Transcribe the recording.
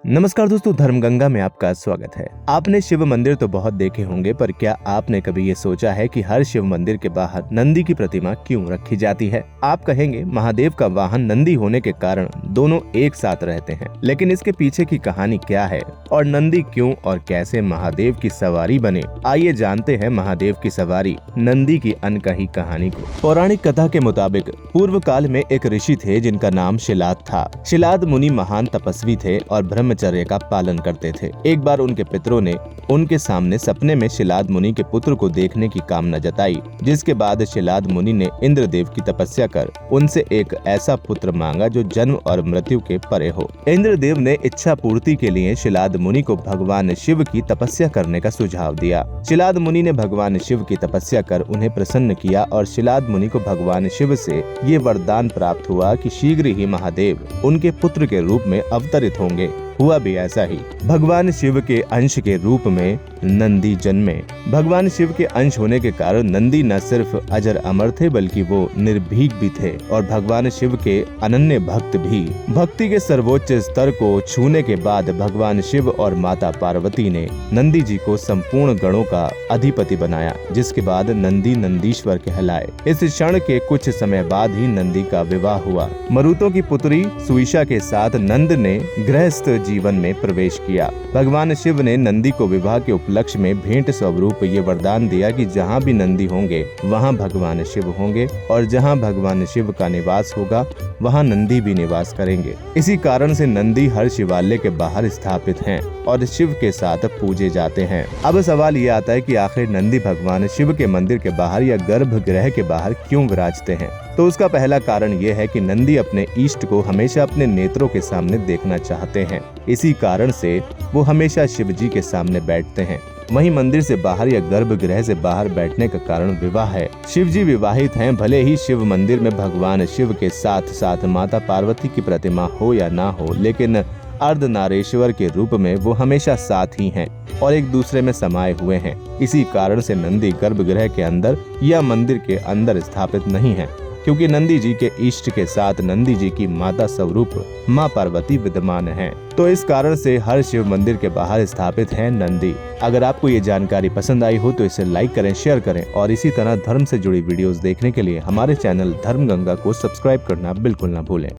नमस्कार दोस्तों, धर्मगंगा में आपका स्वागत है। आपने शिव मंदिर तो बहुत देखे होंगे, पर क्या आपने कभी ये सोचा है कि हर शिव मंदिर के बाहर नंदी की प्रतिमा क्यों रखी जाती है? आप कहेंगे महादेव का वाहन नंदी होने के कारण दोनों एक साथ रहते हैं, लेकिन इसके पीछे की कहानी क्या है और नंदी क्यों और कैसे महादेव की सवारी बने? आइए जानते हैं महादेव की सवारी नंदी की अनकही कहानी को। पौराणिक कथा के मुताबिक पूर्व काल में एक ऋषि थे जिनका नाम शिलाद था। शिलाद मुनि महान तपस्वी थे और ब्रह्मचर्य का पालन करते थे। एक बार उनके पितरों ने उनके सामने सपने में शिलाद मुनि के पुत्र को देखने की कामना जताई, जिसके बाद शिलाद मुनि ने इंद्रदेव की तपस्या कर उनसे एक ऐसा पुत्र मांगा जो जन्म और मृत्यु के परे हो। इंद्रदेव ने इच्छा पूर्ति के लिए शिलाद मुनि को भगवान शिव की तपस्या करने का सुझाव दिया। शिलाद मुनि ने भगवान शिव की तपस्या कर उन्हें प्रसन्न किया और शिलाद मुनि को भगवान शिव से ये वरदान प्राप्त हुआ कि शीघ्र ही महादेव उनके पुत्र के रूप में अवतरित होंगे। हुआ भी ऐसा ही। भगवान शिव के अंश के रूप में नंदी जन्मे। भगवान शिव के अंश होने के कारण नंदी न सिर्फ अजर अमर थे बल्कि वो निर्भीक भी थे और भगवान शिव के अनन्य भक्त भी। भक्ति के सर्वोच्च स्तर को छूने के बाद भगवान शिव और माता पार्वती ने नंदी जी को संपूर्ण गणों का अधिपति बनाया, जिसके बाद नंदी नंदीश्वर कहलाए। इस क्षण के कुछ समय बाद ही नंदी का विवाह हुआ। मरुतों की पुत्री सुईशा के साथ नंद ने गृहस्थ जीवन में प्रवेश किया। भगवान शिव ने नंदी को विवाह के उपलक्ष्य में भेंट स्वरूप ये वरदान दिया कि जहाँ भी नंदी होंगे वहाँ भगवान शिव होंगे और जहाँ भगवान शिव का निवास होगा वहाँ नंदी भी निवास करेंगे। इसी कारण से नंदी हर शिवालय के बाहर स्थापित हैं और शिव के साथ पूजे जाते हैं। अब सवाल ये आता है कि आखिर नंदी भगवान शिव के मंदिर के बाहर या गर्भगृह के बाहर क्यों विराजते हैं? तो उसका पहला कारण ये है कि नंदी अपने इष्ट को हमेशा अपने नेत्रों के सामने देखना चाहते हैं। इसी कारण से वो हमेशा शिव जी के सामने बैठते हैं। वहीं मंदिर से बाहर या गर्भगृह से बाहर बैठने का कारण विवाह है। शिव जी विवाहित हैं, भले ही शिव मंदिर में भगवान शिव के साथ साथ माता पार्वती की प्रतिमा हो या ना हो, लेकिन अर्धनारेश्वर के रूप में वो हमेशा साथ ही हैं और एक दूसरे में समाये हुए हैं। इसी कारण से नंदी गर्भगृह के अंदर या मंदिर के अंदर स्थापित नहीं है, क्योंकि नंदी जी के इष्ट के साथ नंदी जी की माता स्वरूप माँ पार्वती विद्यमान हैं। तो इस कारण से हर शिव मंदिर के बाहर स्थापित है नंदी। अगर आपको ये जानकारी पसंद आई हो तो इसे लाइक करें, शेयर करें और इसी तरह धर्म से जुड़ी वीडियोस देखने के लिए हमारे चैनल धर्मगंगा को सब्सक्राइब करना बिल्कुल ना भूलें।